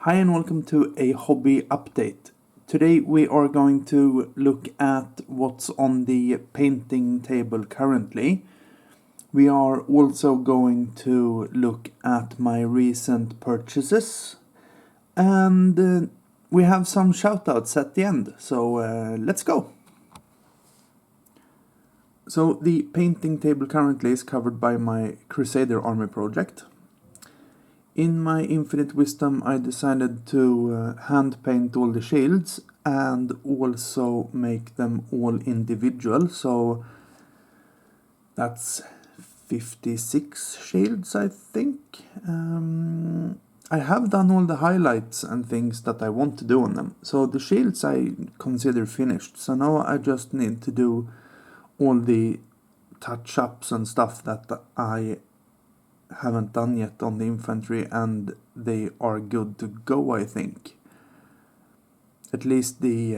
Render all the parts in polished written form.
Hi and welcome to a hobby update. Today we are going to look at what's on the painting table currently. We are also going to look at my recent purchases and we have some shoutouts at the end, so let's go. So the painting table currently is covered by my Crusader Army project. In my infinite wisdom, I decided to hand paint all the shields and also make them all individual. So that's 56 shields, I think. I have done all the highlights and things that I want to do on them. So the shields I consider finished. So now I just need to do all the touch-ups and stuff that I haven't done yet on the infantry, and they are good to go, I think. At least the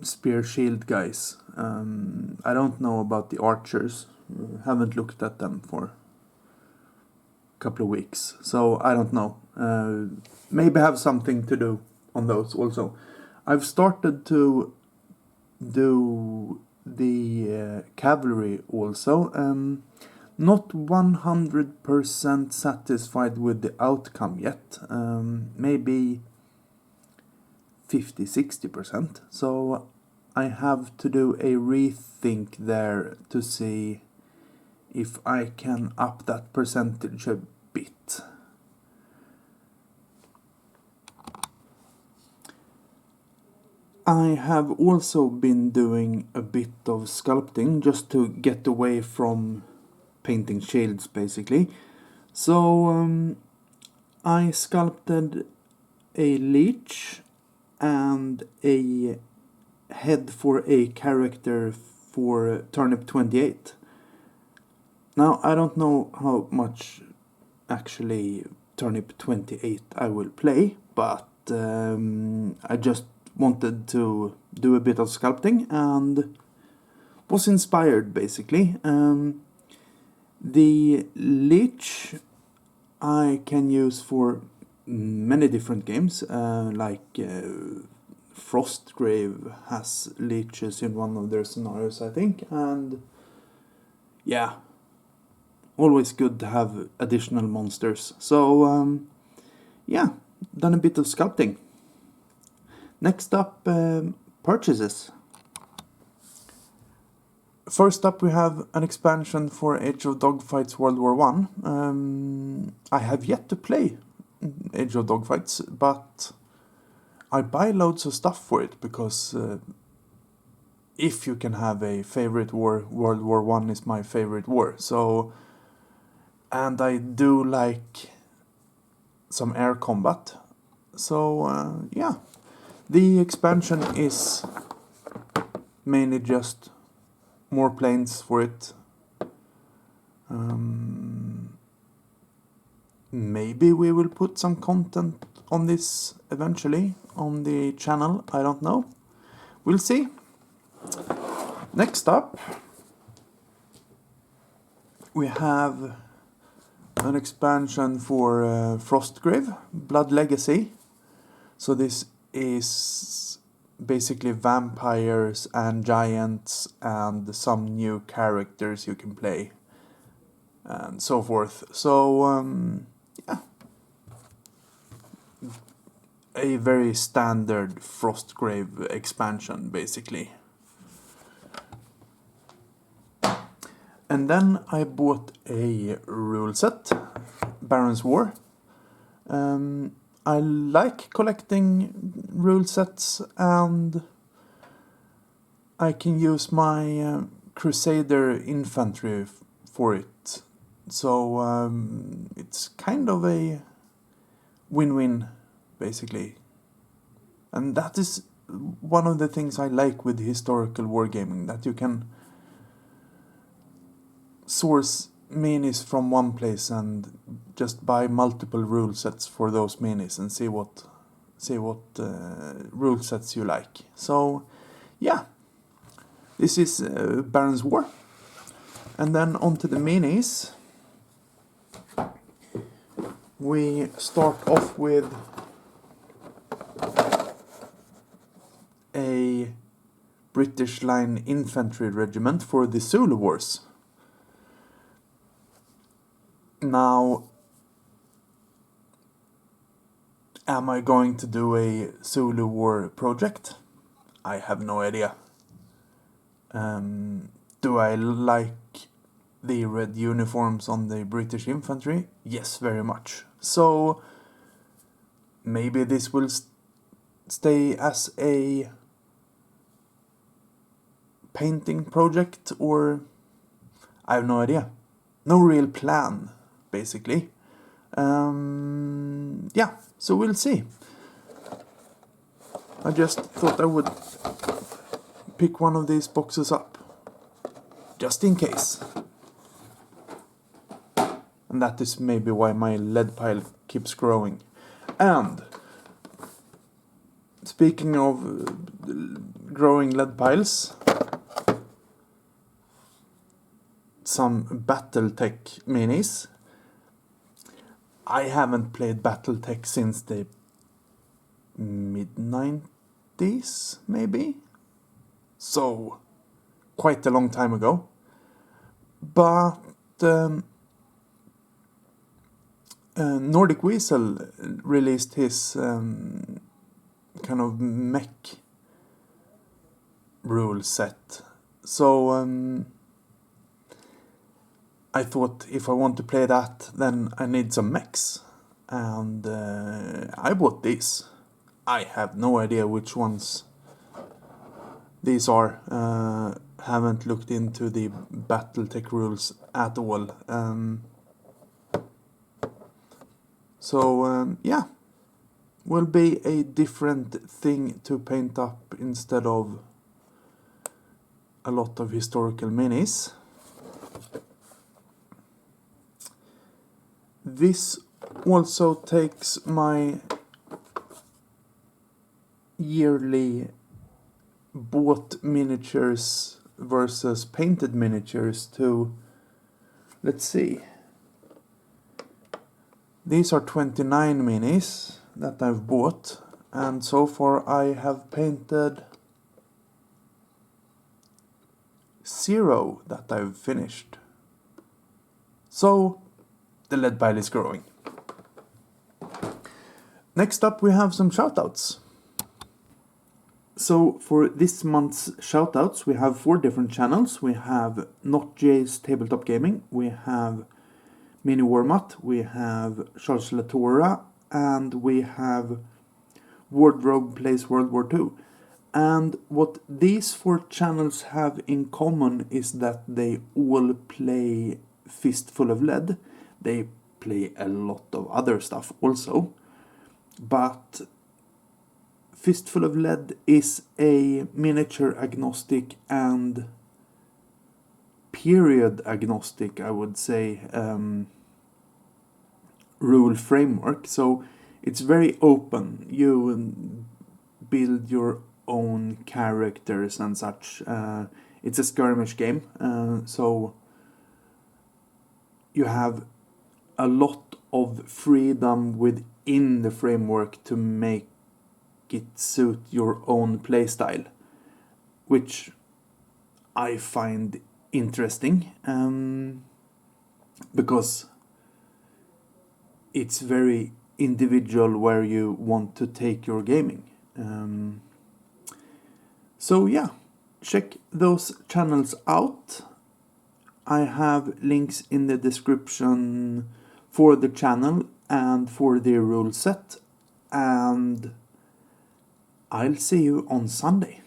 spear shield guys. I don't know about the archers. Haven't looked at them for a couple of weeks, so I don't know. Maybe have something to do on those also. I've started to do the cavalry also. Not 100% satisfied with the outcome yet. Maybe 50-60%. So I have to do a rethink there to see if I can up that percentage a bit. I have also been doing a bit of sculpting just to get away from painting shields, basically. So I sculpted a leech and a head for a character for turnip 28. Now I don't know how much actually turnip 28 I will play, but I just wanted to do a bit of sculpting and was inspired, basically. The leech I can use for many different games, like Frostgrave has leeches in one of their scenarios, I think, and yeah, always good to have additional monsters. So yeah, done a bit of sculpting. Next up, purchases. First up, we have an expansion for Age of Dogfights World War 1. I have yet to play Age of Dogfights, but I buy loads of stuff for it because if you can have a favorite war, World War 1 is my favorite war. So, and I do like some air combat. So yeah, the expansion is mainly just more planes for it. Maybe we will put some content on this eventually on the channel. I don't know. We'll see. Next up, we have an expansion for Frostgrave, Blood Legacy. So this is basically vampires and giants and some new characters you can play and so forth. So yeah, a very standard Frostgrave expansion, basically. And then I bought a rule set, Baron's War. I like collecting rule sets, and I can use my Crusader infantry for it. So it's kind of a win-win, basically. And that is one of the things I like with historical wargaming, that you can source minis from one place and just buy multiple rule sets for those minis and see what rule sets you like. So yeah, this is Baron's War. And then onto the minis. we start off with a British Line Infantry Regiment for the Zulu Wars. Now, am I going to do a Zulu War project? I have no idea. Do I like the red uniforms on the British infantry? Yes, very much. So, maybe this will stay as a painting project, or I have no idea. No real plan, basically. Yeah, so we'll see. I just thought I would pick one of these boxes up, just in case. And that is maybe why my lead pile keeps growing. And speaking of growing lead piles, some Battletech minis. I haven't played Battletech since the mid-90s, maybe? So, quite a long time ago. But Nordic Weasel released his kind of mech rule set. So I thought if I want to play that, then I need some mechs. And I bought these. I have no idea which ones these are. Haven't looked into the Battletech rules at all. Yeah, will be a different thing to paint up instead of a lot of historical minis. This also takes my yearly bought miniatures versus painted miniatures to, let's see. These are 29 minis that I've bought, and so far I have painted 0 that I've finished. So the lead pile is growing. Next up we have some shoutouts. So for this month's shoutouts we have 4 different channels. We have NotJay's Tabletop Gaming, we have Mini WarMutt, we have Charles Latora, and we have Wardrobe Plays World War II. And what these 4 channels have in common is that they all play Fistful of Lead. They play a lot of other stuff also. But Fistful of Lead is a miniature agnostic and period agnostic, I would say, rule framework. So it's very open. You build your own characters and such. It's a skirmish game, so you have a lot of freedom within the framework to make it suit your own playstyle, which I find interesting, because it's very individual where you want to take your gaming. So yeah, check those channels out. I have links in the description for the channel and for the rule set, and I'll see you on Sunday.